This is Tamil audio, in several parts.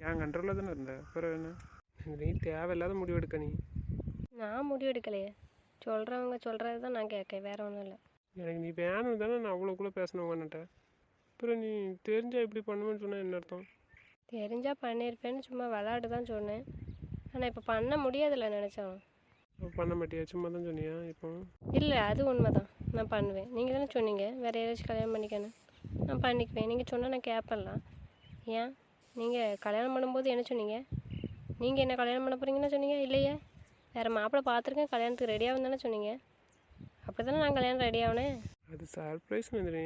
என் கண்ட்ரோலில் தானே இருந்த அப்புறம் என்ன? நீ தேவையில்லாத முடிவு எடுக்க நீ. நான் முடிவு எடுக்கலையே, சொல்கிறவங்க சொல்கிறது தான் நான் கேட்க, வேறு ஒன்றும் இல்லை. எனக்கு நீ வேணும் தானே நான் அவ்வளோக்குள்ளே பேசினவங்கன்னுட்ட. அப்புறம் நீ தெரிஞ்சால் இப்படி பண்ணுவேன்னு சொன்னால் என்ன அர்த்தம்? தெரிஞ்சால் பண்ணியிருப்பேன்னு சும்மா விளாட்டு தான் சொன்னேன். ஆனால் இப்போ பண்ண முடியாதுல்ல நினச்சோம். பண்ண மாட்டியா? சும்மா தான் சொன்னியா இப்போ? இல்லை, அது உண்மை தான், நான் பண்ணுவேன். நீங்கள் தானே சொன்னீங்க வேறு ஏதாச்சும் கல்யாணம் பண்ணிக்கணும், நான் பண்ணிக்குவேன். நீங்கள் சொன்னால் நான் கேட்பேன்லாம். ஏன் நீங்கள் கல்யாணம் பண்ணும்போது என்ன சொன்னீங்க? நீங்கள் என்ன கல்யாணம் பண்ண போகிறீங்கன்னு சொன்னீங்க இல்லையே? வேறு மாப்பிள்ளை பார்த்துருக்கேன், கல்யாணத்துக்கு ரெடியாகும் தானே சொன்னீங்க. அப்படி தானே நான் கல்யாணம் ரெடி ஆகினேன். அது சர்ப்ரைஸ் நந்தினி.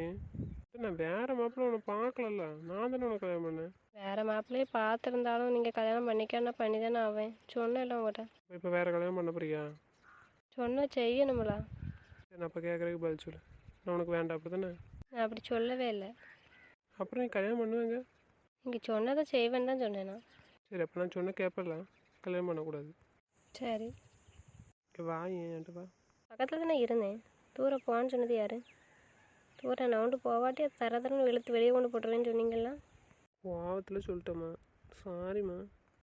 நான் வேறு மாப்பிள்ளை உன்னை பார்க்கலல்ல, நான் தானே உனக்கு கல்யாணம் பண்ணேன். வேறு மாப்பிள்ளையே பார்த்துருந்தாலும் நீங்கள் கல்யாணம் பண்ணிக்கன்னா பண்ணி தானே ஆவேன். சொன்னேன்ல உங்கள்கிட்ட. இப்போ வேறு கல்யாணம் பண்ண போறியா? சொன்னால் செய்யணுங்களா? நான் அப்போ கேட்குறதுக்கு பதில் சொல்லு. நான் உனக்கு வேண்டாம் அப்படி தானே? நான் அப்படி சொல்லவே இல்லை. அப்புறம் நீ கல்யாணம் பண்ணுவேங்க? நீங்கள் சொன்னதை செய்வேன்னு தான் சொன்னேன் நான். சரி, அப்போ நான் சொன்ன கேட்பல, கல்யாணம் பண்ணக்கூடாது. சரி, வா, ஏன்ட்டு வா. பக்கத்தில் தானே இருந்தேன். தூரம் போவான்னு சொன்னது யார்? தூரம் நவுண்டு போவாட்டி அது தரன்னு இழுத்து வெளியே கொண்டு போட்டுருவேன்னு சொன்னீங்களா? கோவத்தில் சொல்லிட்டேம்மா, சாரிம்மா.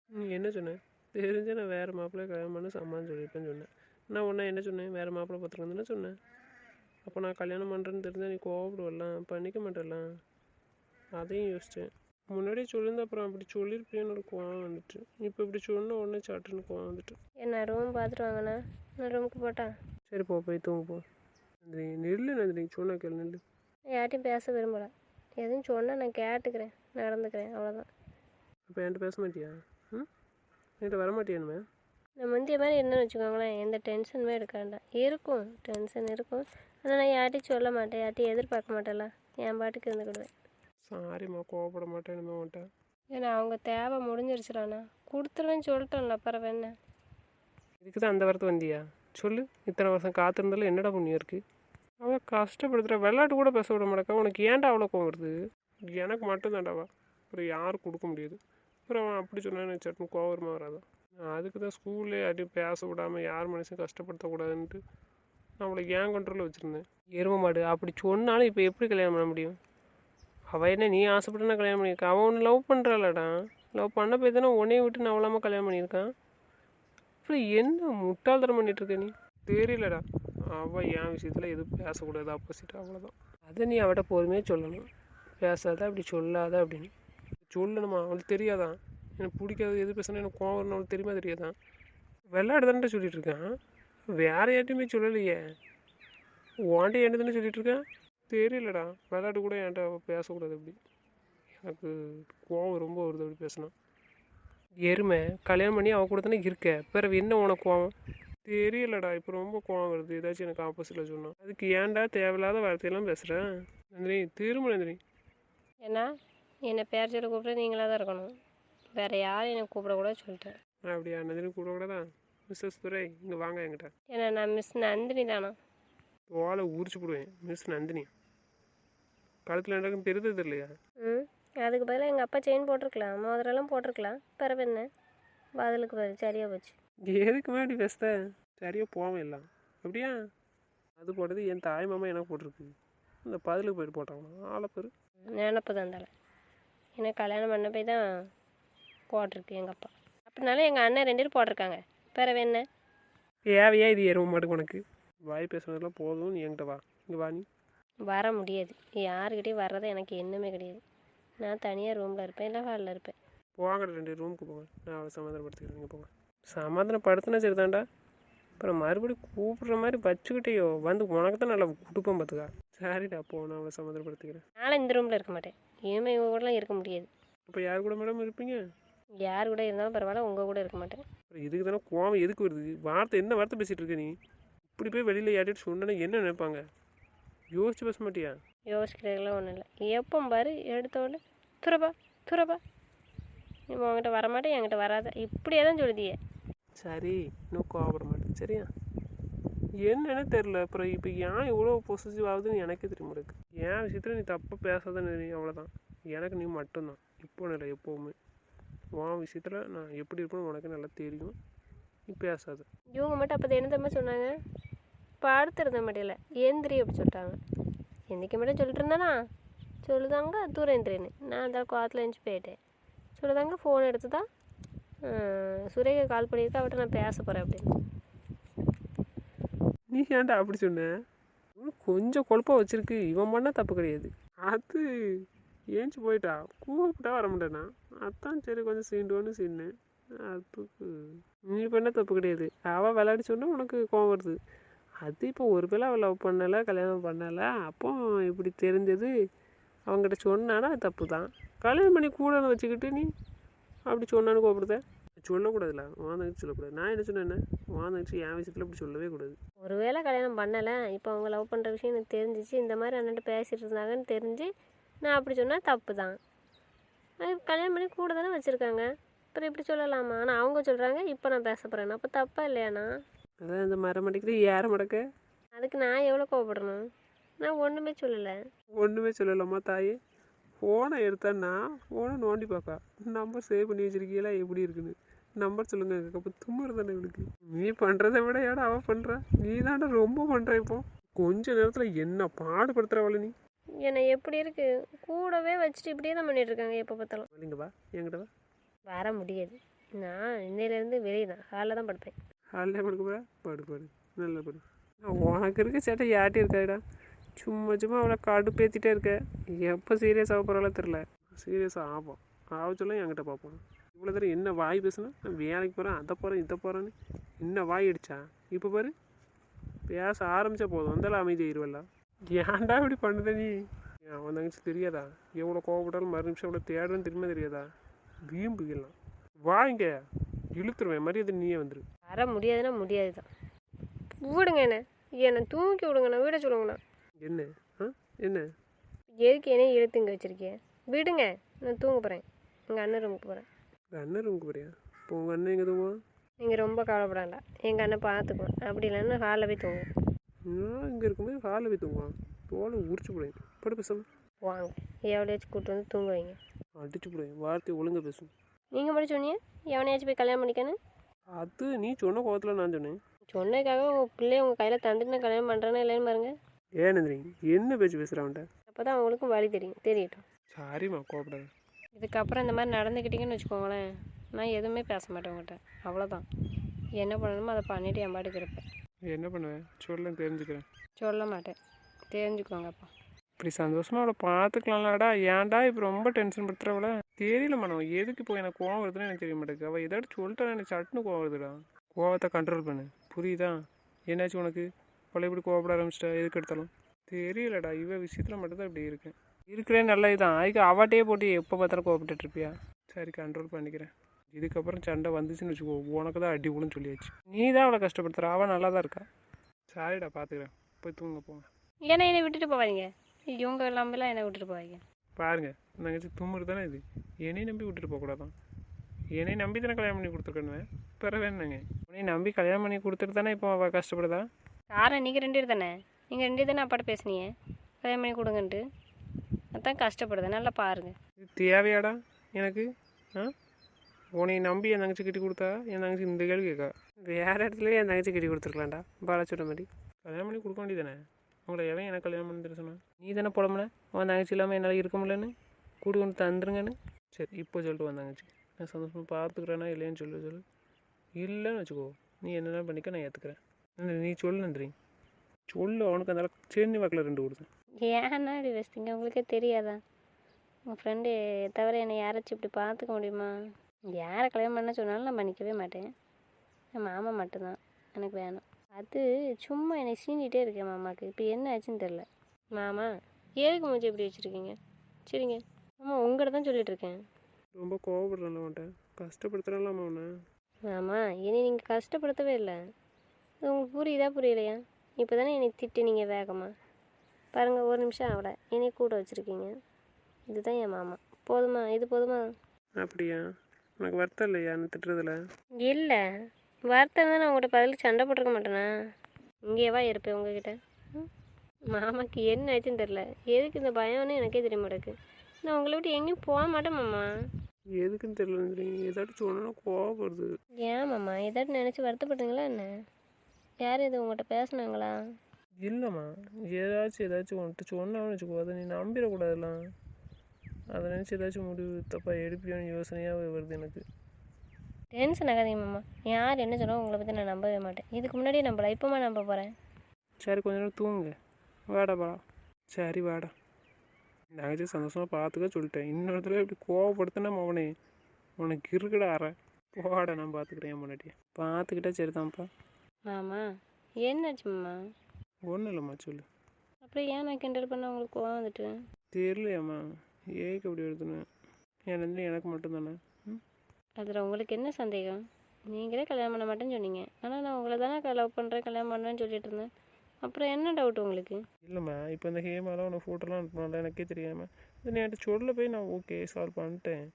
நீ என்ன சொன்னேன்? தெரிஞ்சு நான் வேறு மாப்பிள்ளைய கல்யாணம் பண்ண சம்மான்னு சொல்லியிருப்பேன்னு சொன்னேன். நான் உன்ன என்ன சொன்னேன்? வேறு மாப்பிள்ளை பார்த்துருக்கேன்னு சொன்னேன். அப்போ நான் கல்யாணம் பண்ணுறேன்னு தெரிஞ்சால் நீ கோவப்படுவலாம், பண்ணிக்க மாட்டேலாம். அதையும் யோசித்தேன். முன்னாடியே சொல்லியிருந்தேன், அப்புறம் அப்படி சொல்லியிருப்பேன்னு ஒரு கோவம் வந்துட்டு. இப்போ இப்படி சொன்ன உடனே சாட்டுன்னு கோவம் வந்துட்டு. என்ன ரூம் பார்த்துட்டு வாங்கண்ணா, நான் ரூமுக்கு போட்டேன். சரி, போய் தூங்க போ. நந்தினி நெல்லு, நந்தினி சொன்ன கேளு, நெல்லு. யார்ட்டையும் பேச விரும்பலை. எதுவும் சொன்னால் நான் கேட்டுக்கிறேன், நடந்துக்கிறேன், அவ்வளோதான். அப்போ என்கிட்ட பேச மாட்டியா? என்கிட்ட வர மாட்டியானுமே? நான் முந்தைய மாதிரி என்னன்னு வச்சுக்கோங்களேன், எந்த டென்ஷனுமே எடுக்க வேண்டாம். இருக்கும் டென்ஷன் இருக்கும், ஆனால் நான் யார்ட்டையும் சொல்ல மாட்டேன், யார்ட்டையும் எதிர்பார்க்க மாட்டேன்ல, என் பாட்டுக்கு இருந்துக்கிடுவேன். சாரிம்மா, கோவப்பட மாட்டேன் உன்ட்ட. ஏன்னா அவங்க தேவை முடிஞ்சிருச்சுடாண்ணா, கொடுத்துருவேன்னு சொல்லிட்டோம்ல, அப்புறம் என்ன? இதுக்கு தான் அந்த வாரத்தை வந்தியா? சொல்லு. இத்தனை வருஷம் காத்திருந்தாலும் என்னடா புண்ணியம் இருக்குது? அவளை கஷ்டப்படுத்துகிற, விளையாட்டு கூட பேச விட மாட்டேக்கா. உனக்கு ஏன்டா அவ்வளோ கோவம் வருது? எனக்கு மட்டும் தாண்டாவா, அப்புறம் யாரும் கொடுக்க முடியாது. அப்புறம் அவன் அப்படி சொன்னான்னு சட்டுன்னு கோவம் வருமா வராதான்? நான் அதுக்கு தான் ஸ்கூல்லே யாரையும் பேச விடாமல் யார் மனுஷன் கஷ்டப்படுத்தக்கூடாதுன்ட்டு நான் அவளை ஏன் கண்ட்ரோலில் வச்சுருந்தேன். எரும மாடு அப்படி சொன்னாலும் இப்போ எப்படி கல்யாணம் பண்ண முடியும்? அவள் என்ன நீ ஆசைப்பட்டுனா கல்யாணம் பண்ணியிருக்கான்? அவன் ஒன்று லவ் பண்ணுறாளடா. லவ் பண்ண போய் தானே உன்னையை விட்டு நான் அவளாமல் கல்யாணம் பண்ணியிருக்கான். அப்புறம் என்ன முட்டாள்தரம் பண்ணிகிட்ருக்க நீ? தெரியலடா. அவள் என் விஷயத்தில் எதுவும் பேசக்கூடாது, ஆப்போசிட், அவ்வளோதான். அதை நீ அவட்ட பொறுமையாக சொல்லணும். பேசாத, அப்படி சொல்லாத அப்படின்னு சொல்லணுமா? அவளுக்கு தெரியாதான் எனக்கு பிடிக்காது, எது பேசினா எனக்கு கோவம் வரணும், அவளுக்கு தெரியுமா தெரியாதான்? விளையாடு தானே சொல்லிகிட்டு இருக்கேன், வேறு யார்ட்டையுமே சொல்லலையே. உன்ட்ட என்ன தானே சொல்லிகிட்ருக்கேன். தெரியலடா, விளையாட்டு கூட என்கிட்ட பேசக்கூடாது அப்படி. எனக்கு கோவம் ரொம்ப வருது அப்படி பேசினா. எருமை, கல்யாணம் பண்ணி அவள் கூட தானே இருக்க, பிறகு என்ன உனக்கு கோவம்? தெரியலடா, இப்போ ரொம்ப கோவம் வருது. ஏதாச்சும் எனக்கு ஆப்போசிட்டில் சொன்னோம். அதுக்கு ஏன்டா தேவையில்லாத வார்த்தையெல்லாம் பேசுகிறேன்? நந்தினி திரும்ப நந்தினி. ஏன்னா என்னை பேர் சொல்லி கூப்பிட்டு நீங்களாக தான் இருக்கணும், வேறு யாரும் என்னை கூப்பிடக்கூடாது சொல்லிட்டேன். அப்படியா? நந்தினி கூப்பிடக்கூடாதா? மிஸ்ஸஸ் துரை இங்கே வாங்க என்கிட்ட. ஏன்னா நான் மிஸ் நந்தினி தானா? ஓலை உரிச்சு போடுவேன். மிஸ் நந்தினி கழுத்தில் எனக்கும் தெரிஞ்சது இல்லையா? அதுக்கு பதிலாக எங்கள் அப்பா செயின் போட்டிருக்கலாம், மோதிரெல்லாம் போட்டிருக்கலாம், பிறகு என்ன? பதிலுக்கு பதில் சரியாக போச்சு. எதுக்குமே அப்படி பேசுத? சரியாக போவேன் இல்லை அப்படியா? அது போட்டது என் தாய் மாமா எனக்கு போட்டிருக்கு. இந்த பதிலுக்கு போயிட்டு போட்டாங்களா ஆளை பேர்? நினப்பு தான் தலை. எனக்கு கல்யாணம் பண்ண போய் தான் போட்டிருக்கு எங்கள் அப்பா. அப்படினாலும் எங்கள் அண்ணன் 2 பேரும் போட்டிருக்காங்க, பிறகு என்ன? தேவையா இது? எருவ மாட்டுக்கு உனக்கு வாய் பேசுனதெல்லாம் போதும். நீ என்கிட்ட வா, இங்கே வா. நீ வர முடியாது, யாருக்கிட்டையும் வர்றது எனக்கு என்னமே கிடையாது. நான் தனியாக ரூமில் இருப்பேன், இல்லை ஹாலில் இருப்பேன். போங்க 2 ரூமுக்கு போங்க, நான் அவளை சமாதானப்படுத்திக்கிறேன். போங்க. சமாதானப்படுத்தினா சரி தாண்டா, அப்புறம் மறுபடியும் கூப்பிட்ற மாதிரி வச்சுக்கிட்டேயோ வந்து உனக்கு தான் நல்லா கொடுப்பேன் பார்த்துக்கா. சரிடா, போ, நான் அவளை சமாதானப்படுத்திக்கிறேன். நானும் இந்த ரூமில் இருக்க மாட்டேன், இனிமேல் இவங்க கூடலாம் இருக்க முடியாது. அப்போ யார் கூட மேடம் இருப்பீங்க? யார் கூட இருந்தாலும் பரவாயில்ல, உங்கள் கூட இருக்க மாட்டேன். அப்புறம் இதுக்கு தானே கோவம் எதுக்கு வருது? வார்த்தை என்ன வார்த்தை பேசிகிட்டு இருக்க நீ? இப்படி போய் வெளியில் யார்கிட்ட சொன்னா என்ன நினைப்பாங்க? யோசிச்சு பேச மாட்டியா? யோசிக்கிறதுலாம் ஒன்றும் இல்லை. எப்போ பாரு எடுத்தோடனே துறப்பா துறப்பா, நீ உங்ககிட்ட வரமாட்டேன், என்கிட்ட வராத, இப்படியே தான் சொல்லுதியே. சரி, இன்னும் கோவப்பட மாட்டேன் சரியா? என்னன்னு தெரில. அப்புறம் இப்போ ஏன் இவ்வளோ பொசிட்டிவ் ஆகுதுன்னு எனக்கே தெரிய மாட்டேங்குது. என் விஷயத்தில் நீ தப்பாக பேசாதானே, நீ அவ்வளோதான். எனக்கு நீ மட்டும்தான், இப்போ இல்லை எப்போவுமே. உன் விஷயத்தில் நான் எப்படி இருப்பேன்னு உனக்கு நல்லா தெரியும். நீ பேசாத. இவங்க மட்டும் அப்போ என்ன தம்மா சொன்னாங்க? படுத்துருந்த மாட்டில்ல, எந்திரி அப்படி சொல்லிட்டாங்க. எந்திரிக்க மட்டும் சொல்லிட்டு இருந்தானா? சொல்லுதாங்க தூரம் எந்திரின்னு. நான் அந்த கோவத்தில் எழுந்துச்சி போயிட்டேன். சொல்லுதாங்க ஃபோன் எடுத்து தான் சுரேகா கால் பண்ணியிருக்கா, அவட்ட நான் பேச போகிறேன் அப்படின்னு. நீ ஏன்டா அப்படி சொன்ன? கொஞ்சம் குழப்பம் வச்சிருக்கு, இவன் பண்ண தப்பு கிடையாது. அது ஏஞ்சி போயிட்டா, கூப்பிட்டா வர மாட்டேனா, அதான் சரி கொஞ்சம் சீண்டுவோன்னு சீனேன். அதுக்கு நீ பண்ண தப்பு கிடையாது. அவள் விளையாடி சொன்னா உனக்கு கோவம் வருது. அது இப்போ ஒரு வேளை அவள் லவ் பண்ணலை, கல்யாணம் பண்ணலை, அப்போ இப்படி தெரிஞ்சது அவங்ககிட்ட சொன்னானா அது தப்பு தான். கல்யாணம் பண்ணி கூட வச்சுக்கிட்டு நீ அப்படி சொன்னான்னு கோபப்படுத. சொல்லக்கூடாதுல்ல, வாந்தங்கிச்சு சொல்லக்கூடாது. நான் என்ன சொன்னேன், வாந்தங்கிச்சு என் விஷயத்தில் அப்படி சொல்லவே கூடாது. ஒருவேளை கல்யாணம் பண்ணலை, இப்போ அவங்க லவ் பண்ணுற விஷயம் எனக்கு தெரிஞ்சிச்சு, இந்த மாதிரி அண்ணன்ட்ட பேசிகிட்டு இருந்தாங்கன்னு தெரிஞ்சு நான் அப்படி சொன்னால் தப்பு தான். அது கல்யாணம் பண்ணி கூட தானே வச்சுருக்காங்க, அப்புறம் இப்படி சொல்லலாமா? ஆனால் அவங்க சொல்கிறாங்க இப்போ நான் பேச போகிறேன், அப்போ தப்பா இல்லையாண்ணா? அதான் இந்த மரம் மடிக்கிறது ஏற மடக்க. அதுக்கு நான் எவ்வளோ கோவப்படணும்? நான் ஒன்றுமே சொல்லலை. ஒன்றுமே சொல்லலாமா தாயே? ஃபோனை எடுத்தான்னா ஃபோனை நோண்டி பார்க்கா, நம்பர் சேவ் பண்ணி வச்சிருக்கீங்களா எப்படி இருக்குன்னு நம்பர் சொல்லுங்க. அப்போ தும்முறு தானே இவனுக்கு. நீ பண்ணுறதை விட ஏடா அவள் பண்ணுற, நீ தாண்டா ரொம்ப பண்ணுற. இப்போ கொஞ்ச நேரத்தில் என்ன பாடுபடுத்துகிறவள நீ. என்னை எப்படி இருக்கு கூடவே வச்சுட்டு இப்படியே தான் பண்ணிட்டு இருக்காங்க எப்போ பார்த்தாலும். இல்லைங்க வா, என்கிட்ட வா. வர முடியாது, நான் இன்னையிலேருந்து வெளியே தான், ஹாலில் தான் படுப்பேன். ஹாலில் படுக்க போகிறா, பாடு பாடு நல்லா பாடு. உனக்கு இருக்க சேட்டை யார்ட்டி இருக்காடா, சும்மா சும்மா அவளை கடுப்பேற்றிட்டே இருக்க. எப்போ சீரியஸ் ஆக போகிறாலும் தெரில. சீரியஸாக ஆகும், ஆக சொல்ல என்கிட்ட பார்ப்போம். இவ்வளோ தூரம் என்ன வாய் பேசுனா, நான் வேலைக்கு போகிறேன், அதை போகிறேன், இதை போகிறேன்னு என்ன வாய் அடிச்சா. இப்போ பாரு பேச ஆரம்பித்தா போதும் வந்தாலும் அமைதி ஆயிடுவல்ல. ஏன்டா இப்படி பண்ணுத நீ? அவன் தங்கச்சி தெரியாதா எவ்வளோ கோவப்பட்டாலும் மறு நிமிஷம் எவ்வளோ தேடுன்னு திரும்ப தெரியாதா? வீம்புக்கலாம் வா, இங்கே இழுத்துருவேன் மரியாதை நீயே வந்துரு. வர முடியாதுன்னா முடியாது தான். விடுங்க, என்னை தூக்கி விடுங்கண்ணா, விட சொல்லுங்கண்ணா. என்ன என்ன எதுக்கு என்னையும் இழுத்து இங்கே வச்சுருக்கேன்? விடுங்க, நான் தூங்க போகிறேன், எங்கள் அண்ணன் ரூமுக்கு போகிறேன். அண்ணன் ரூமுக்கு போறியா? இப்போ உங்கள் அண்ணன் எங்கே தூங்குவான்? நீங்கள் ரொம்ப கவலைப்படாண்டா, எங்கள் அண்ணன் பார்த்துக்குவேன். அப்படி இல்லைன்னா ஹாலில் போய் தூங்குவேன். நான் இங்கே இருக்கும்போது ஹாலில் போய் தூங்குவான். தோலை உரிச்சு போடுவேன். படு பேசாம வாங்க, எவ்வளோயாச்சும் கூப்பிட்டு வந்து தூங்க வைங்க. அடிச்சு போடுவேன். வார்த்தை ஒழுங்காக பேசும். நீங்கள் மட்டும் சொன்னீங்க எவனையாச்சும் போய் கல்யாணம் பண்ணிக்கணும். அது நீ சொன்ன கோவத்தில் நான் சொன்னேன். சொன்னதுக்காக உங்கள் பிள்ளைய உங்கள் கையில் தந்துட்டு நான் கல்யாணம் பண்ணுறேன்னா இல்லைன்னு பாருங்கள். ஏன் நந்தினி என்ன பேச்சு பேசுகிறான்ட்ட? அப்போ தான் அவங்களுக்கும் வழி தெரியட்டும். சாரிம்மா, கோவப்படாது. இதுக்கப்புறம் இந்த மாதிரி நடந்துக்கிட்டீங்கன்னு வச்சுக்கோங்களேன், நான் எதுவுமே பேச மாட்டேன் உங்கள்கிட்ட. அவ்வளோதான், என்ன பண்ணணுமோ அதை பண்ணிவிட்டு என் பாட்டுக்கு இருப்பேன். என்ன பண்ணுவேன் சொல்ல தெரிஞ்சுக்கிறேன். சொல்ல மாட்டேன், தெரிஞ்சுக்கோங்கப்பா. இப்படி சந்தோஷமாக அவளை பார்த்துக்கலாம்லடா. ஏன்டா இப்போ ரொம்ப டென்ஷன் படுத்துறவள? தெரியல மனம், எதுக்கு இப்போ எனக்கு கோவம் வருதுன்னு எனக்கு தெரிய மாட்டேங்குது. அவள் ஏதாச்சும் சொல்லிட்டா எனக்கு சட்டுன்னு கோவம் வருதுடா. கோவத்தை கண்ட்ரோல் பண்ணு, புரியுதா? என்னாச்சு உனக்கு? அவளை எப்படி கோவப்பட ஆரம்பிச்சிட்டா எதுக்கு எடுத்தாலும்? தெரியலடா, இவ விஷயத்தில் மட்டும்தான் இப்படி இருக்கேன். இருக்கிறேன் நல்லதுதான், அதுக்கு அவட்டையே போட்டு எப்போ பார்த்தாலும் கோவப்பட்டு இருப்பியா? சரி, கண்ட்ரோல் பண்ணிக்கிறேன். இதுக்கப்புறம் சண்டை வந்துச்சுன்னு வச்சுக்கோ, உனக்கு தான் அடி விழுன்னு சொல்லியாச்சு. நீ தான் அவளை கஷ்டப்படுத்துற, அவள் நல்லா தான் இருக்கா. சாரிடா, பார்த்துக்கிறேன், போய் தூங்க போங்க. ஏன்னா என்னை விட்டுட்டு போவாதீங்க, இவங்க எல்லாமெல்லாம் என்னை விட்டுட்டு போவாங்க. பாருங்க, நாங்கள் தும்முறு தானே இது. என்னையும் நம்பி விட்டுட்டு போகக்கூடாதான். என்னையும் நம்பி தானே கல்யாணம் பண்ணி கொடுத்துருக்கேன்னு பிற வேணுங்க. உன்னையும் நம்பி கல்யாணம் பண்ணி கொடுத்துட்டு தானே இப்போ அவள் கஷ்டப்படுதா? காரணம் நீங்கள் 2 பேர் தானே, நீங்கள் 2 தானே அப்பாட்ட பேசுனீங்க கல்யாணம் பண்ணி கொடுங்கன்ட்டு. அதான் கஷ்டப்படுது, நல்லா பாருங்கள். இது தேவையாடா எனக்கு? உன்னை நம்பி என் தங்கச்சி கட்டி கொடுத்தா என் தங்கச்சி இந்த கேள்வி கேட்கா. வேறு இடத்துலயே என் தங்கச்சி கட்டி கொடுத்துருக்கலாம்டா, பாலச்சோட மாதிரி. கல்யாணம் பண்ணி கொடுக்க வேண்டியதானே? உங்களை எவன் எனக்கு கல்யாணம் பண்ணி சொன்னா? நீ தானே புலம்புன உன் தங்கச்சி இல்லாமல் என்னால் இருக்க முடியலன்னு, கூடி கொண்டு தந்துருங்கன்னு. சரி, இப்போ சொல்லிட்டு வன் தங்கச்சி, நான் சந்தோஷமாக பார்த்துக்கிறேன்னா இல்லைன்னு சொல்லு. இல்லைன்னு வச்சுக்கோ, நீ என்னென்ன பண்ணிக்க, நான் ஏற்றுக்கிறேன். நீ சொல்லு நன்றி, சொல்லு. அவனுக்கு அந்த சேர்ந்து வாக்கில் 2 கொடுத்தேன். ஏன்னா இப்படி பேசுறீங்க, உங்களுக்கே தெரியாதா? உங்கள் ஃப்ரெண்டு தவிர என்னை யாராச்சும் இப்படி பார்த்துக்க முடியுமா? யாரை கல்யாணம் பண்ண சொன்னாலும் நான் பண்ணிக்கவே மாட்டேன். என் மாமா மட்டும்தான் எனக்கு வேணும். அது சும்மா என்னை சீண்டிகிட்டே இருக்கேன் மாமாவுக்கு. இப்போ என்ன ஆச்சுன்னு தெரில. மாமா எதுக்கு மூஞ்சி எப்படி வச்சுருக்கீங்க? சரிங்க மாமா, உங்கள்கிட்ட தான் சொல்லிகிட்டு இருக்கேன். ரொம்ப கோவப்படுறேன்ல அவன்கிட்ட, கஷ்டப்படுத்துகிறான்லாமா அவனை? மாமா, என்னை நீங்கள் கஷ்டப்படுத்தவே இல்லை. அது உங்களுக்கு புரியுதா புரியலையா? இப்போ தானே என்னை திட்டினீங்க வேகமாக. பாருங்கள், ஒரு நிமிஷம் ஆகலை, என்னை கூட வச்சுருக்கீங்க. இதுதான் என் மாமா. போதுமா? இது போதுமா? அப்படியா? உனக்கு வருத்தம் இல்லையா அந்த திட்டுறதுல? இல்லை, வார்த்தை தான். நான் உங்கள்கிட்ட பதிலுக்கு சண்டை போட்டிருக்க மாட்டேனா? இங்கேவா இருப்பேன் உங்ககிட்ட? மாமாக்கு என்ன ஆச்சுன்னு தெரில, எதுக்கு இந்த பயம்னு எனக்கே தெரிய மாட்டேக்கு. நான் உங்களை விட்டு எங்கேயும் போக மாட்டேன் மாமா. எதுக்குன்னு தெரியல, ஏதாச்சும் சொன்னா கோவம் வருது. ஏன் மாமா, ஏதாச்சும் நினச்சி வருத்தப்பட்டீங்களா என்ன? யார் இது உங்கள்கிட்ட பேசுனாங்களா? இல்லைம்மா, ஏதாச்சும் வந்துட்டு சொன்னான்னு வச்சுக்கோ, அதை நீ நம்பிடக்கூடாதுலாம். அதை நினச்சி ஏதாச்சும் முடிவு தப்பாக எடுப்பியோன்னு யோசனையாக வருது எனக்கு. டென்ஷன் ஆகாதீங்க மாமா. யார் என்ன சொன்னாலும் உங்களை பற்றி நான் நம்பவே மாட்டேன். இதுக்கு முன்னாடியே நம்பலை, இப்போமா நம்ப போகிறேன். சரி கொஞ்ச நேரம் தூங்குங்க. வாடா. சரி வாடா. நாங்கள் சந்தோஷமாக பார்த்துக்க சொல்லிட்டேன். இன்னொரு தடவை இப்படி கோவப்படுத்தினா அவனே உனக்கு இருக்குடா அற. போடா, நான் பார்த்துக்கிறேன். என் முன்னாடியே பார்த்துக்கிட்டா சரிதான்ப்பா. மாமா என்னாச்சு மாமா? ஒன்றும் இல்லைம்மா, சொல்லு. அப்புறம் ஏன் நான் கிண்டல் பண்ண உங்களுக்கு கோவம் வந்துட்டு? தெரியலையாம்மா ஏக்கு அப்படி எடுத்துன்னு என் எனக்கு மட்டும்தானே. அதில் உங்களுக்கு என்ன சந்தேகம்? நீங்களே கல்யாணம் பண்ண மாட்டேன்னு சொன்னீங்க. ஆனால் நான் உங்களை தானே லவ் பண்ணுறேன், கல்யாணம் பண்ணுறேன்னு சொல்லிட்டு இருந்தேன். அப்புறம் என்ன டவுட் உங்களுக்கு? இல்லைம்மா, இப்போ இந்த ஹேமாலாம் உனக்கு ஃபோட்டோலாம் அனுப்பினால எனக்கே தெரியாமல் இது நீ என்கிட்ட சொல்ல போய் நான் ஓகே சால்வ் பண்ணிட்டேன்.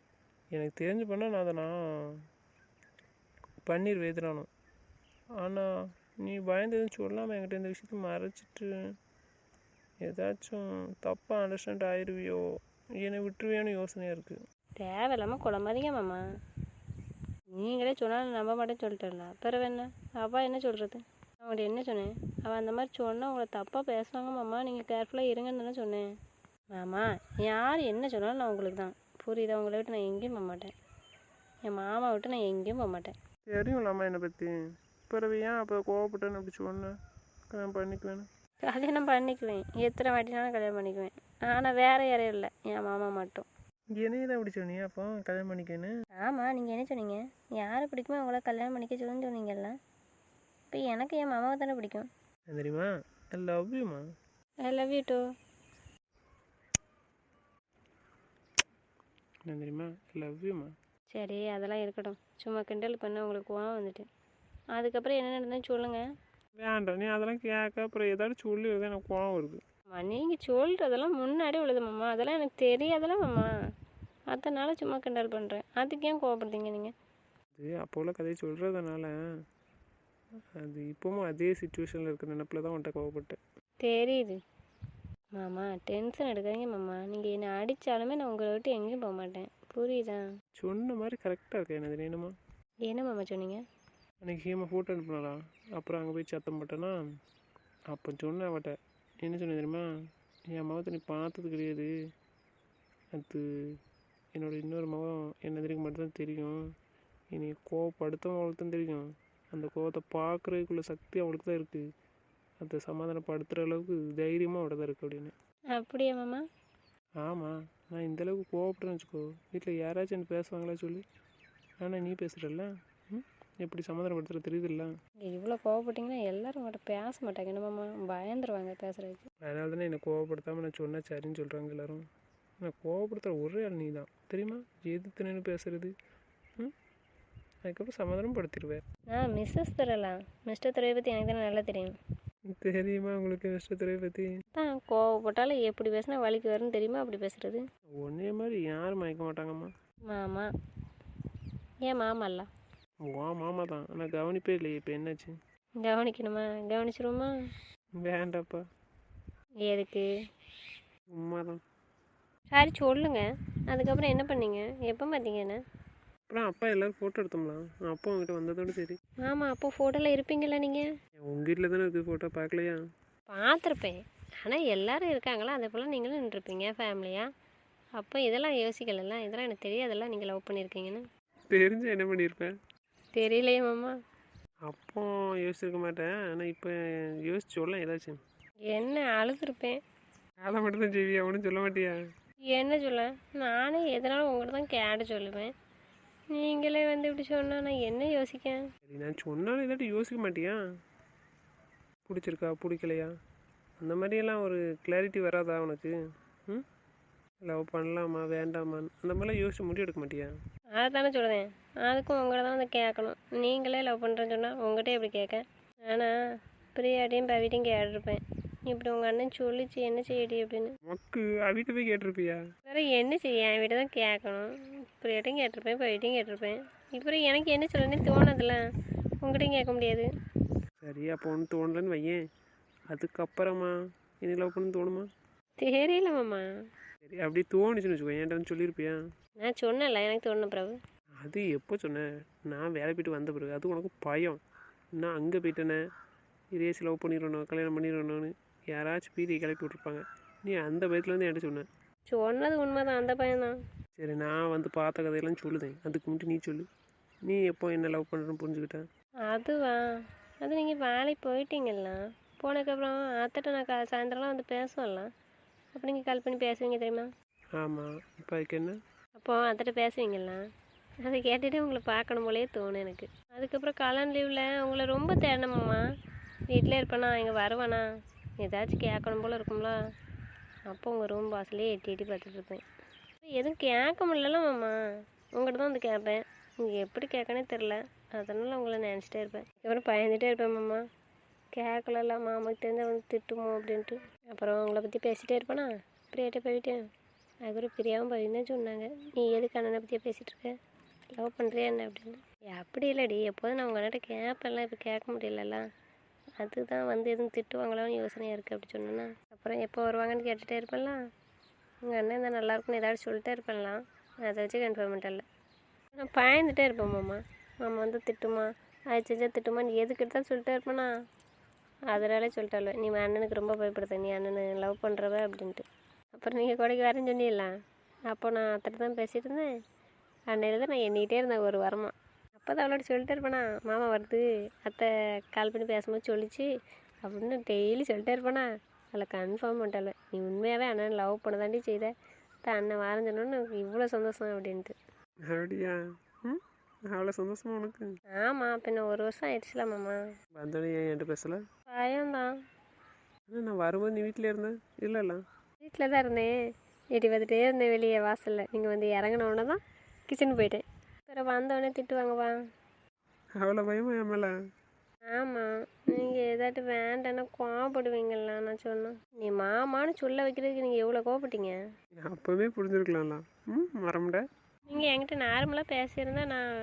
எனக்கு தெரிஞ்சு பண்ணால் நான் அதை பண்ணிடுவேன் எதிரானும். ஆனால் நீ பயந்து எதுவும் சொல்லாமல் என்கிட்ட இந்த விஷயத்த மறைச்சிட்டு ஏதாச்சும் தப்பாக அண்டர்ஸ்டாண்ட் ஆயிடுவியோ, என்னை விட்டுருவியோன்னு யோசனையாக இருக்குது. தேவையில்லாமல் குழம்பாதீங்க மாமா. நீங்களே சொன்னால் நம்ப மாட்டேன்னு சொல்லிட்டேன்ல, பிறகு என்ன? அவள் என்ன சொல்கிறது? அவங்கள்ட்ட என்ன சொன்னேன்? அவள் அந்த மாதிரி சொன்னால் உங்களை தப்பாக பேசுவாங்க மாமா, நீங்கள் கேர்ஃபுல்லாக இருங்கன்னு தானே சொன்னேன். மாமா யார் என்ன சொன்னாலும் நான் உங்களுக்கு தான், புரியுதா? உங்களை விட்டு நான் எங்கேயும் போக மாட்டேன். என் மாமா விட்டு நான் எங்கேயும் போக மாட்டேன். தெரியும்லாமா என்னை பற்றி. பிறகு ஏன் அப்போ கோவப்பட்டேன்னு அப்படி சொன்னேன்? கல்யாணம் பண்ணிக்குவேன். கல்யாணம் பண்ணிக்குவேன், எத்தனை வாட்டினாலும் கல்யாணம் பண்ணிக்குவேன். ஆனால் வேறு யாரும் இல்லை, என் மாமா மட்டும். என்னையே தான் அப்படி சொன்னீங்க அப்போ கல்யாணம் பண்ணிக்கன்னு? ஆமாம், நீங்கள் என்ன சொன்னீங்க? யாரை பிடிக்குமோ அவங்கள கல்யாணம் பண்ணிக்க சொல்லுன்னு சொன்னீங்கல்ல. இப்போ எனக்கு என் மாமாவை தானே பிடிக்கும். தெரியுமா, ஐ லவ் யூமா. I love you too. தெரியுமா, ஐ லவ் யூமா. சரி அதெல்லாம் இருக்கட்டும், சும்மா கிண்டல் பண்ண உங்களுக்கு கோவம் வந்துட்டு. அதுக்கப்புறம் என்ன நடந்ததுன்னு சொல்லுங்கள். வேண்டாம், நீ அதெல்லாம் கேட்க அப்புறம் ஏதாச்சும் சொல்லி வருது, எனக்கு கோவம் வருது. நீங்கள் சொல்கிறதெல்லாம் முன்னாடி உள்ளது மாமா, அதெல்லாம் எனக்கு தெரியாதெல்லாம் மாமா. அதனால் சும்மா கிண்டல் பண்ணுறேன். அதுக்கு ஏன் கோவப்படுறீங்க நீங்கள்? அது அப்போ உள்ள கதையை சொல்கிறதுனால அது இப்போவும் அதே சுச்சுவேஷனில் இருக்கிற நினப்பில் தான் உன்ட்ட கோவப்பட்டேன். தெரியுது மாமா, டென்ஷன் எடுக்காதீங்க மாமா. நீங்கள் என்னை அடித்தாலுமே நான் உங்களை விட்டு எங்கேயும் போக மாட்டேன், புரியுதா? சொன்ன மாதிரி கரெக்டாக இருக்கேன். எனக்கு வேணுமா? என்ன மாமா சொன்னீங்க? அன்றைக்கி ஹீமா ஃபோட்டோ அனுப்பினாலா, அப்புறம் அங்கே போய் சத்தம் போட்டேன்னா அப்போ சொன்னேன் அவட்ட. என்ன சொன்னேன் தெரியுமா? என் முகத்தை நீ பார்த்தது கிடையாது, அது என்னோடய இன்னொரு முகம் என்ன தெரியும் மட்டும்தான் தெரியும். இனி கோவப்படுத்தவும் அவளுக்கு தான் தெரியும். அந்த கோவத்தை பார்க்குறதுக்குள்ள சக்தி அவளுக்கு தான் இருக்குது. அதை சமாதானப்படுத்துகிற அளவுக்கு தைரியமாக அவட தான் இருக்குது அப்படின்னு. அப்படியா மாமா? ஆமாம், நான் இந்தளவுக்கு கோவப்படுறேன்னு வச்சுக்கோ, வீட்டில் யாராச்சும் என்ன பேசுவாங்களா சொல்லு? ஆனால் நீ பேசுகிறல்ல, எப்படி சமாதானப்படுத்துகிற தெரியுதுல்ல. இவ்வளோ கோவப்பட்டிங்கன்னா எல்லோரும் உங்கள்கிட்ட பேச மாட்டாங்க என்ன மாமா, பயந்துருவாங்க பேசுகிறதுக்கு. அதனால தானே என்னை கோவப்படுத்தாமல் நான் சொன்னால் சரின்னு சொல்கிறாங்க எல்லோரும். நான் கோவப்படுத்துகிற ஒரே ஆள் நீ தான் தெரியுமா? எதிர்த்து நின்று பேசுகிறது. அதுக்கப்புறம் சமாதானம் படுத்திடுவேன். மிஸ்ஸஸ் துறைலாம், மிஸ்டர் துறையை பற்றி எனக்கு தானே நல்லா தெரியும். தெரியுமா உங்களுக்கு மிஸ்டர் துறையை பற்றி? தான் கோவப்பட்டாலும் எப்படி பேசினா வலிக்கு வரும்னு தெரியுமா அப்படி பேசுகிறது. ஒன்றே மாதிரி யாரும் மயக்க மாட்டாங்கம்மா. மாமா ஏன் மாமா இல்லை? வா மாமா தான், ஆனால் கவனிப்பே இல்லையே. இப்போ என்னாச்சு? கவனிக்கணுமா? கவனிச்சிருவோமா? வேண்டாப்பா. எதுக்கு? உண்மை தான். சரி சொல்லுங்க, அதுக்கப்புறம் என்ன பண்ணீங்க, எப்போ பார்த்தீங்க என்ன? அப்புறம் அப்பா எல்லோரும் ஃபோட்டோ எடுத்தோம்லாம், அப்பா உங்ககிட்ட வந்ததோடு சரி. ஆமாம், அப்போ ஃபோட்டோவில் இருப்பீங்களா நீங்கள்? உங்கள் வீட்டில் தானே இருக்குது ஃபோட்டோ, பார்க்கலையா? பார்த்துருப்பேன், ஆனால் எல்லோரும் இருக்காங்களா, அதே போல் நீங்களும் நின்றுருப்பீங்க ஃபேமிலியாக. அப்போ இதெல்லாம் யோசிக்கல, இதெல்லாம் எனக்கு தெரியாதெல்லாம் நீங்கள் லவ் பண்ணியிருக்கீங்கன்னு. தெரிஞ்சு என்ன பண்ணியிருப்பேன்? தெரியலையே மாமா. அப்போ யோசிச்சிருக்க மாட்டேன், ஆனால் இப்போ யோசிச்சு சொல்ல ஏதாச்சும். என்ன அழுதுருப்பேன். அதை மட்டும் தான் செய்வியா, ஒன்றும் சொல்ல மாட்டியா? என்ன சொல்ல, நானே எதனாலும் உங்கள்கிட்ட தான் கேட்டு சொல்லுவேன். நீங்களே வந்து இப்படி சொன்னால் நான் என்ன யோசிக்க? சரி, நான் சொன்னாலும் ஏதாட்டி யோசிக்க மாட்டியா? பிடிச்சிருக்கா பிடிக்கலையா அந்த மாதிரியெல்லாம் ஒரு கிளாரிட்டி வராதா உனக்கு? லவ் பண்ணலாமா வேண்டாமான்னு அந்த மாதிரிலாம் யோசிச்சு முடிவு எடுக்க மாட்டியா? அதை தானே சொல்லுவேன், அதுக்கும் உங்களை தான் வந்து கேட்கணும். நீங்களே லவ் பண்ணுறேன்னு சொன்னால் உங்கள்கிட்ட எப்படி கேட்க? ஆனால் பிரியாட்டையும் பவிட்டையும் கேட்டிருப்பேன், இப்படி உங்கள் அண்ணன் சொல்லிச்சு என்ன செய்யடி அப்படின்னு. மக்கு வீட்டை போய் கேட்டிருப்பியா? வேறு என்ன செய்ய, என் வீட்டை தான் கேட்கணும். பிரியாட்டையும் கேட்டிருப்பேன், பவிட்டையும் கேட்டிருப்பேன். இப்போ எனக்கு என்ன சொல்லணும்னு தோணதில்ல, உங்கள்கிட்டையும் கேட்க முடியாது. சரி, அப்போ ஒன்று தோணலன்னு வையேன், அதுக்கப்புறமா இனி லவ் பண்ணு தோணுமா? தெரியல மாமா. சரி, அப்படி தோணுச்சுன்னு வச்சுக்கோ, என்கிட்ட வந்து சொல்லியிருப்பியா? நான் சொன்னேன்ல எனக்கு தோணுன பிறகு. அது எப்போ சொன்னேன்? நான் வேலை போய்ட்டு வந்த பிறகு. அது உனக்கு பயம். நான் அங்கே போயிட்டேனே இதேசி லவ் பண்ணிடணும் கல்யாணம் பண்ணிடணும்னு யாராச்சும் பீதியை கிளப்பி விட்ருப்பாங்க. நீ அந்த பயத்தில் வந்து என்கிட்ட சொன்னேன். சொன்னது உண்மைதான், அந்த பையன்தான். சரி, நான் வந்து பார்த்த கதையெல்லாம் சொல்லுதேன், அதுக்கு முன்னாடி நீ சொல்லு. நீ எப்போ என்ன லவ் பண்ணுறேன்னு புரிஞ்சுக்கிட்டேன்? அதுவா? அது நீங்கள் வேலைக்கு போயிட்டீங்கல்ல, போனதுக்கப்புறம் அத்தைட்ட நான் சாயந்தரம்லாம் வந்து பேசுவேன்ல, அப்போ நீங்கள் கால் பண்ணி பேசுவீங்க தெரியுமா? ஆமாம், இப்போ அதுக்கு என்ன? அப்போது அத்தைட்ட பேசுவீங்கல்ல, அதை கேட்டுட்டு உங்களை பார்க்கணும் போலே தோணும் எனக்கு. அதுக்கப்புறம் கல்யாண லீவில் உங்களை ரொம்ப தேடணுமாம்மா. வீட்டிலே இருப்பேனா, இங்கே வருவேனா, ஏதாச்சும் கேட்கணும் போல் இருக்கும்ல, அப்போ உங்கள் ரூம் வாசலே எட்டி எட்டி பார்த்துட்டு இருப்பேன். எதுவும் கேட்க முடியலம்மாம்மா, உங்கள்கிட்ட தான் வந்து கேட்பேன். நீங்கள் எப்படி கேட்கனே தெரில, அதனால் உங்களை நினச்சிட்டே இருப்பேன். அதுக்கப்புறம் பயந்துகிட்டே இருப்பேன் மாமா, கேட்கல மாமாக்கு தெரிஞ்ச வந்து திட்டுமோ அப்படின்ட்டு. அப்புறம் உங்களை பற்றி பேசிகிட்டே இருப்பேனா, பிரியாட்ட போயிட்டேன். அதுக்கப்புறம் பிரியாவும் பவின்னு சொன்னாங்க, நீ எதுக்கு அண்ணனை பற்றியே பேசிகிட்டு இருக்க, லவ் பண்ணுறியா என்ன அப்படின்னு. அப்படி இல்லடி, எப்போதும் நான் உங்கள் அண்ணன்ட்ட கேட்பேன்ல, இப்போ கேட்க முடியலல்ல, அதுதான் வந்து எதுவும் திட்டுவாங்களான்னு யோசனையாக இருக்குது அப்படி சொன்னேன்னா. அப்புறம் எப்போ வருவாங்கன்னு கேட்டுகிட்டே இருப்பேன்ல, உங்கள் அண்ணன் தான் நல்லாயிருக்குன்னு ஏதாவது சொல்லிட்டே இருப்பேன்லாம், அதை வச்சு கன்ஃபார்ம் பண்ணிட்டல. நான் பயந்துகிட்டே இருப்பேன் மாமா, மாமா வந்து திட்டுமா, அது செஞ்சால் திட்டுமா, நீ எதுக்கு எடுத்தாலும் சொல்லிட்டே இருப்பேனா, அதனாலே சொல்லிட்டால நீ அண்ணனுக்கு ரொம்ப பயப்படுத்த, நீ அண்ணனை லவ் பண்ணுறவ அப்படின்ட்டு. அப்புறம் நீங்கள் கொடைக்கு வரேன்னு சொன்னீங்களா, அப்போ நான் அத்தனை தான் பேசிகிட்டு இருந்தேன். அன்னையில் தான் நான் எண்ணிக்கிட்டே இருந்தேன் ஒரு வாரமாக. அப்போ தான் அவளோட சொல்லிட்டே இருப்பேனா, மாமா வருது, அத்தை கால் பண்ணி பேசும்போது சொல்லிச்சு அப்படின்னு டெய்லி சொல்லிட்டே இருப்பேனா. அதில் கன்ஃபார்ம் பண்ணிட்டால நீ உண்மையாகவே அண்ணன் லவ் பண்ண தாண்டி செய்த, தான் அண்ணன் வாரம் சொன்னோன்னு இவ்வளோ சந்தோஷம் அப்படின்ட்டு. அப்படியா? ம், அவ்வளோ சந்தோஷமா உனக்கு? ஆமாம், பின்ன ஒரு வருஷம் ஆயிடுச்சுல மாமா. வந்தோடனே ஏன் என்கிட்ட பேசலை? பயம்தான். ஆனால் நான் வரும்போது நீ வீட்டில் இருந்தேன் இல்லைல்ல? வீட்டில் தான் இருந்தேன், எட்டி பார்த்துட்டே இருந்தேன் வெளியே வாசலில். நீங்கள் வந்து இறங்கினோடனே தான் கிச்சனுக்கு போயிட்டேன். அப்புறம் வந்தோடனே திட்டுவாங்கப்பா. அவ்வளோ பயமா என் மேலே? ஆமாம், நீங்கள் ஏதாட்டு வேண்டான்னா கோவப்படுவீங்களா நான் சொன்னேன். நீ மாமான்னு சொல்ல வைக்கிறதுக்கு நீங்கள் எவ்வளோ கோவப்பட்டீங்க. அப்போவே புரிஞ்சிருக்கலாம்ல. ம், மறமுட. நீங்கள் என்கிட்ட நார்மலாக பேசியிருந்தா நான்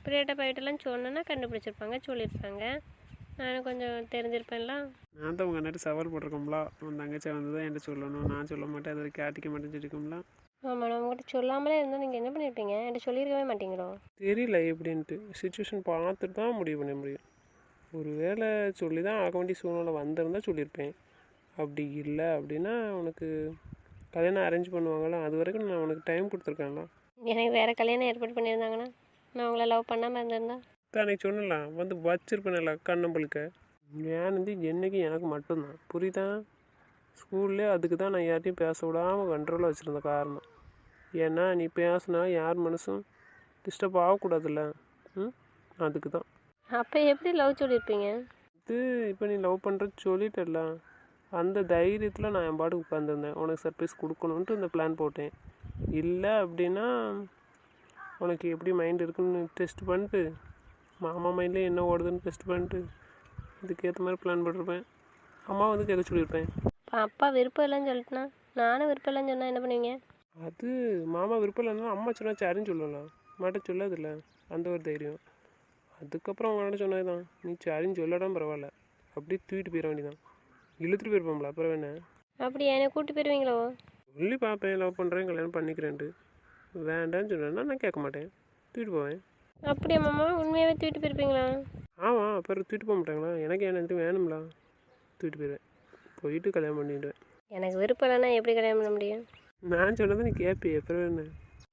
பிரியட்ட போயிட்டெல்லாம் சொன்னேன்னா கண்டுபிடிச்சிருப்பாங்க, சொல்லியிருப்பாங்க, நானும் கொஞ்சம் தெரிஞ்சிருப்பேன்ல. நான் தான் உங்கள் அண்ணாட்டு சவால் போட்டிருக்கோம்ல, உன் தங்கச்சி வந்து தான் என்கிட்ட சொல்லணும், நான் சொல்ல மாட்டேன், அதை கேட்டிக்க மாட்டேன்னு சொல்லியிருக்கோம்ல. ஆமாம், நான் உங்கள்கிட்ட சொல்லாமலே இருந்தால் நீங்கள் என்ன பண்ணியிருப்பீங்க, என்கிட்ட சொல்லியிருக்கவே மாட்டீங்களோ. தெரியல எப்படின்ட்டு, சுச்சுவேஷன் பார்த்துட்டு தான் முடிவு பண்ண முடியும். ஒரு வேளை சொல்லி தான் ஆக வேண்டிய சூழ்நிலை வந்திருந்தா சொல்லியிருப்பேன். அப்படி இல்லை அப்படின்னா உனக்கு கல்யாணம் அரேஞ்ச் பண்ணுவாங்களா, அது வரைக்கும் நான் உனக்கு டைம் கொடுத்துருக்கேன்ல. எனக்கு வேறு கல்யாணம் ஏற்பாடு பண்ணியிருந்தாங்கன்னா நான் உங்களை லவ் பண்ணாமல் இருந்திருந்தா. அன்னைக்கு சொன்னலாம் வந்து வச்சிருப்பேன்ல கண்ணம்பளுக்க. நான் வந்து என்னைக்கு எனக்கு மட்டும்தான் புரியுதா. ஸ்கூல்லே அதுக்கு தான் நான் யார்ட்டையும் பேச விடாமல் கண்ட்ரோலாக வச்சுருந்த காரணம். ஏன்னா நீ பேசுனா யார் மனசும் டிஸ்டர்ப் ஆகக்கூடாதுல்ல. ம், அதுக்கு தான். அப்போ எப்படி லவ் சொல்லியிருப்பீங்க. இது இப்போ நீ லவ் பண்ணுறது சொல்லிட்டல, அந்த தைரியத்தில் நான் என் பாட்டுக்கு உட்காந்துருந்தேன். உனக்கு சர்ப்ரைஸ் கொடுக்கணுன்ட்டு இந்த பிளான் போட்டேன். இல்லை அப்படின்னா உனக்கு எப்படி மைண்ட் இருக்குன்னு டெஸ்ட் பண்ணிட்டு, மாமா மைண்ட்லேயே என்ன ஓடுதுன்னு டெஸ்ட் பண்ணிட்டு இதுக்கேற்ற மாதிரி பிளான் பண்ணிருப்பேன். அம்மா வந்து கேட்க சொல்லியிருப்பேன். இப்போ அப்பா விருப்பம் இல்லைன்னு சொல்லிட்டுனா, நானும் விருப்பம் இல்லைன்னு சொன்னால் என்ன பண்ணுவீங்க. அது மாமா விருப்பம் இல்லைன்னா அம்மா சொன்னா சரின்னு சொல்லலாம், மாட்ட சொல்லாதில்ல, அந்த ஒரு தைரியம். அதுக்கப்புறம் அவங்கள்ட்ட சொன்னது தான், நீ சரின்னு சொல்லடாம் பரவாயில்ல, அப்படியே தூக்கிட்டு போயிட வேண்டியதான். இழுத்துட்டு போயிருப்போம்ல, அப்புறம் என்ன. அப்படி என்னை கூப்பிட்டு போயிடுவீங்களோ. சொல்லி பார்ப்பேன், லவ் பண்ணுறேன் கல்யாணம் பண்ணிக்கிறேன்ட்டு. வேண்டான்னு சொன்னேன்னா நான் கேட்க மாட்டேன், தூக்கிட்டு போவேன். அப்படியா மாமா, உண்மையாகவே தூக்கிட்டு போயிருப்பீங்களா. ஆமாம், அப்புறம் தூக்கிட்டு போக மாட்டாங்களா, எனக்கு என்ன வேணும்ல, தூக்கிட்டு போயிடுவேன், போயிட்டு கல்யாணம் பண்ணிவிடுவேன். எனக்கு விருப்பம் இல்லைன்னா எப்படி கல்யாணம் பண்ண முடியும். நான் சொன்னதை நீ கேட்பியே, அப்புறம் என்ன.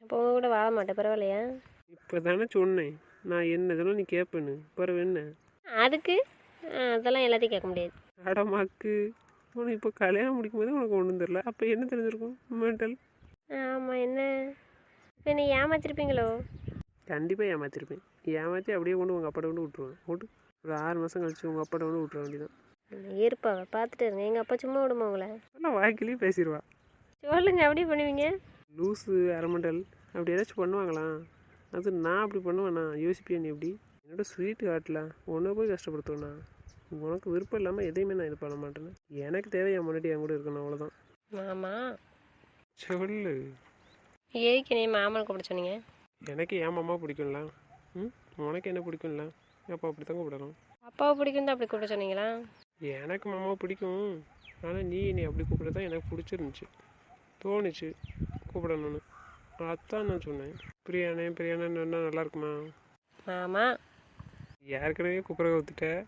அப்போ உங்க கூட வாழ மாட்டேன், பரவாயில்லையா. இப்போ தானே சொன்னேன் நான் என்ன சொன்னால் நீ கேட்பேன்னு, அப்புறம் என்ன. அதுக்கு அதெல்லாம் எல்லாத்தையும் கேட்க முடியாது. அடமாக்கு, உனக்கு இப்போ கல்யாணம் முடிக்கும் போது உனக்கு ஒன்றும் தெரில, அப்போ என்ன தெரிஞ்சிருக்கும் மென்டல். ஆமாம், என்ன இப்போ நீ ஏமாத்திருப்பீங்களோ. கண்டிப்பாக ஏமாற்றிருப்பேன். ஏமாற்றி அப்படியே கொண்டு உங்கள் அப்பாட்ட கொண்டு விட்ருவேன். விட்டு ஒரு 6 மாதம் கழிச்சு உங்கள் அப்பாட்ட கொண்டு விட்ற வேண்டியதான். இருப்பாவை பார்த்துட்டு இருங்க, எங்கள் அப்பா சும்மா விடுமா உங்களை. ஆனால் வாய்க்கிலேயே பேசிடுவா. சொல்லுங்க, அப்படியே பண்ணுவீங்க. லூஸு அரமண்டல் அப்படி ஏதாச்சும் பண்ணுவாங்களா. அது நான் அப்படி பண்ணுவேண்ணா, யோசிப்பேன். நீ எப்படி என்னோட ஸ்வீட் ஹார்ட்டில் உன்னை போய் கஷ்டப்படுத்துவேண்ணா. உனக்கு விருப்பம் இல்லாமல் எதையுமே நான் இது பண்ண மாட்டேன்னு. எனக்கு தேவை என் முன்னாடி என் கூட இருக்கணும், அவ்வளோதான். ஆமாம், சொல்லு. எதுக்கு நீ மாமன் கூப்பிட சொன்னீங்க. எனக்கு என் மாமா பிடிக்கும்ல. ம், உனக்கு என்ன பிடிக்கும்ல, அப்போ அப்படி தான் கூப்பிடணும். அப்பாவை பிடிக்கும் தான் அப்படி கூப்பிட சொன்னீங்களா. எனக்கு மாமாவை பிடிக்கும், ஆனால் நீ அப்படி கூப்பிட தான் எனக்கு பிடிச்சிருந்துச்சி, தோணுச்சு கூப்பிடணும்னு. அதான் நான் சொன்னேன். பிரியாணே பிரியாணன்னு நல்லா இருக்குமா. ஆமாம், ஏற்கனவே கூப்பிட ஊற்றுட்டேன்.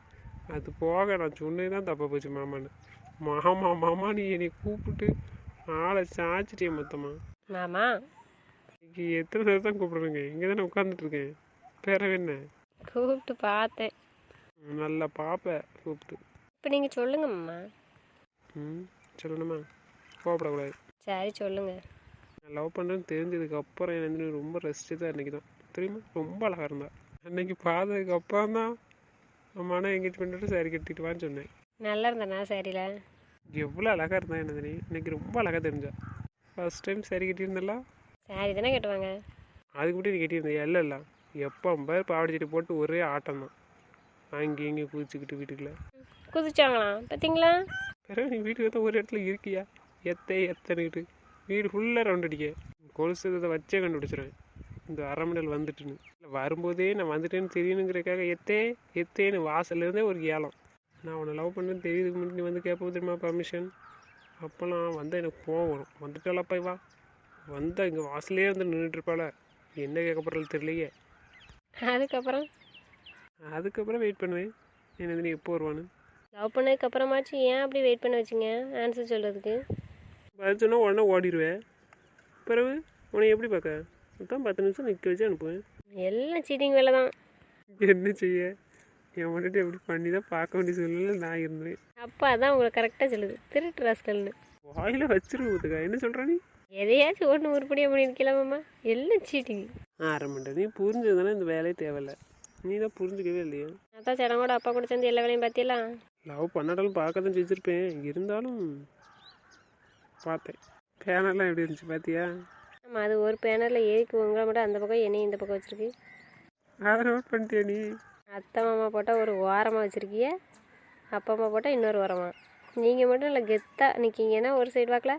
அது போக நான் சொன்னே தான் தப்பாக போச்சு மாமான்னு. மாமா மாமா நீ என்னை கூப்பிட்டு ஆளை சாச்சிட்டே மொத்தமாக. மாமா இன்னைக்கு எத்தனை நேரம் தான் கூப்பிடுறேங்க, இங்கே தானே உட்காந்துட்டு இருக்கேன். பேர என்ன கூப்பிட்டு பார்த்தேன். நல்லா பார்ப்பேன் கூப்பிட்டு. இப்போ நீங்கள் சொல்லுங்க மாமா. ம் சொல்லணுமா? கோவப்படக்கூடாது. சரி சொல்லுங்கள். நான் லவ் பண்ணுறேன்னு தெரிஞ்சதுக்கு அப்புறம் எனக்கு ரொம்ப ரசிச்சு தான் அன்றைக்கி தான் தெரியுமா, ரொம்ப அழகாக இருந்தா. அன்னைக்கு பார்த்ததுக்கு அப்புறம் தான் அம்மானா எங்கேஜ்மெண்ட் பண்ணிட்டு சரி கட்டிட்டு வான்னு சொன்னேன். நல்லா இருந்தேண்ணா சரியில்ல. எவ்வளோ அழகாக இருந்தா என்ன இன்னைக்கு ரொம்ப அழகாக தெரிஞ்சா. ஃபர்ஸ்ட் டைம் சரி கட்டியிருந்தல. சாரி தானே கட்டுவாங்க. அதுக்கு மட்டும் நீ கட்டியிருந்தேன் இல்லை எப்போ பாரு பாவாடை சட்டை போட்டு ஒரே ஆட்டம் தான், அங்கேயும் இங்கேயும் குதிச்சுக்கிட்டு வீட்டுக்குள்ளே. குதிச்சாங்களாம் பார்த்தீங்களா? பிறகு நீ வீட்டுக்கு தான் ஒரு இடத்துல இருக்கியா, எத்தனைக்கிட்டு வீடு ஃபுல்லாக ரவுண்ட் அடிக்க. கொலுசு இதை வச்சே கண்டுபிடிச்சிருவேன் இந்த அரமணல் வந்துட்டுன்னு. இல்லை வரும்போதே நான் வந்துட்டேன்னு தெரியணுங்கிறக்காக எத்தேன்னு வாசல்லேருந்தே ஒரு ஏலம். நான் உன்னை லவ் பண்ணுறேன்னு தெரியுதுக்கு முன்னாடி நீ வந்து கேட்போம் தெரியுமா பர்மிஷன். அப்போல்லாம் வந்தால் எனக்கு கோவம் வரும். வந்துட்டாலப்பா வா வந்தால் இங்கே வாசல்லே வந்து நின்றுட்டுருப்பாள, என்ன கேட்கப்படுறது தெரியலையே. அதுக்கப்புறம் வெயிட் பண்ணுவேன் என்ன நீ எப்போ வருவான்னு. லவ் பண்ணதுக்கப்புறமாச்சு ஏன் அப்படி வெயிட் பண்ண வச்சிங்க ஆன்சர் சொல்கிறதுக்கு? பதில் சொன்னால் உடனே ஓடிடுவேன். பிறகு உன்னை எப்படி பார்க்க அதான் 10 நிமிஷம் நிற்க வச்சு அனுப்புவேன். எல்லாம் சீட்டிங் வேலை தான். என்ன செய்ய, என் முன்னாடி எப்படி பண்ணி தான் பார்க்க வேண்டிய சூழ்நிலை நான் இருந்தேன். அப்பா அதான் உங்களை கரெக்டாக சொல்லுது, திருட்டு ராஸ்கல்னு. வாயில் வச்சிருவதுக்கா என்ன சொல்கிறா நீ? எதையாச்சும் ஒன்று உருப்படியாக பண்ணியிருக்கலாமாம்மா, எல்லாம் சீட்டிங். ஆரம்பிட்ட நீ புரிஞ்சதுனால இந்த வேலையே தேவையில்லை. நீ தான் புரிஞ்சுக்கவே இல்லையா? அதான் சடங்கோட அப்பா கூட சேர்ந்து எல்லா வேலையும் பார்த்தியலாம். லவ் பண்ணாலும் பார்க்க தான் செஞ்சுருப்பேன், இருந்தாலும் பார்த்தேன். பேனெல்லாம் எப்படி இருந்துச்சு பார்த்தியா? ஆமாம், அது ஒரு பேனரில் ஏறிக்கு உங்களை மட்டும் அந்த பக்கம் என்னையும் இந்த பக்கம் வச்சுருக்கு. அதை நோட் பண்ணிட்டியா நீ? அத்தை மாமா போட்டால் ஒரு ஓரமாக வச்சுருக்கிய, அப்பா அம்மா போட்டால் இன்னொரு ஓரமாக. நீங்கள் மட்டும் இல்லை கெத்தாக நிற்கிங்கன்னா ஒரு சைடு வாக்கில்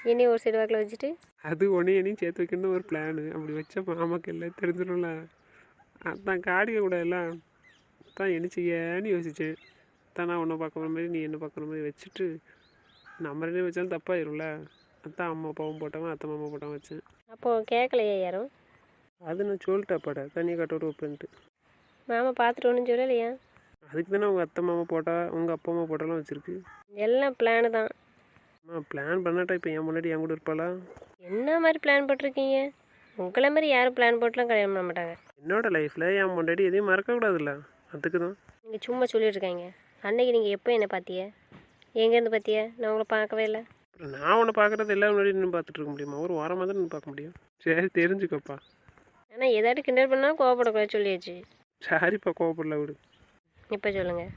என்னையும் ஒரு சைடு வாக்கில் வச்சுட்டு. அது என்னையும் சேர்த்து வைக்கணும்னு ஒரு பிளானு. அப்படி வச்ச மாமாக்கு எல்லாம் தெரிஞ்சிடும்ல, அதான் காடிக்க கூட எல்லாம் தான் என்ன செய்யன்னு யோசித்தேன். தான் நான் உன்னை பார்க்குற மாதிரி நீ என்ன பார்க்குற மாதிரி வச்சுட்டு நம்ம ரெண்டு வச்சாலும் தப்பாயிரும்ல. அதான் அம்மா அப்பாவும் போட்டவன் அத்தை மாமா போட்டவன் வச்சேன். அப்போது கேட்கலையே யாரும்? அது நான் சொல்லிட்டேன்ப்பாட தண்ணியை கட்டோடு வைப்பேன்ட்டு. மாமா பார்த்துட்டு ஒன்றும் சொல்லலையா? அதுக்கு தானே உங்கள் அத்தை மாமா போட்டா உங்கள் அப்பா அம்மா போட்டாலாம் வச்சுருக்கு. எல்லாம் பிளானு தான். பிளான் பண்ணாட்டா இப்போ என் முன்னாடி என் கூட இருப்பாளா? என்ன மாதிரி பிளான் போட்டிருக்கீங்க? உங்களை மாதிரி யாரும் பிளான் போட்டுலாம் கல்யாணம் பண்ண மாட்டாங்க. என்னோடய லைஃப்பில் என் முன்னாடி எதையும் மறக்கக்கூடாதுல்ல, அதுக்கு தான். நீங்கள் சும்மா சொல்லிட்டு இருக்காங்க. அன்னைக்கு நீங்கள் எப்போ என்னை பார்த்திய? எங்கேருந்து பார்த்திய? நான் உங்களை பார்க்கவே இல்லை. அப்புறம் நான் உன்னை பார்க்குறது எல்லாரும் முன்னாடி நின்று பார்த்துட்டு இருக்க முடியுமா? ஒரு வாரமாக தான் நின்று பார்க்க முடியும். சரி தெரிஞ்சுக்கப்பா. ஆனால் எதாட்டு கிண்டல் பண்ணால் கோவப்படக்கூடாது சொல்லியாச்சு. சரிப்பா கோவப்படல விடு. இப்போ சொல்லுங்கள்.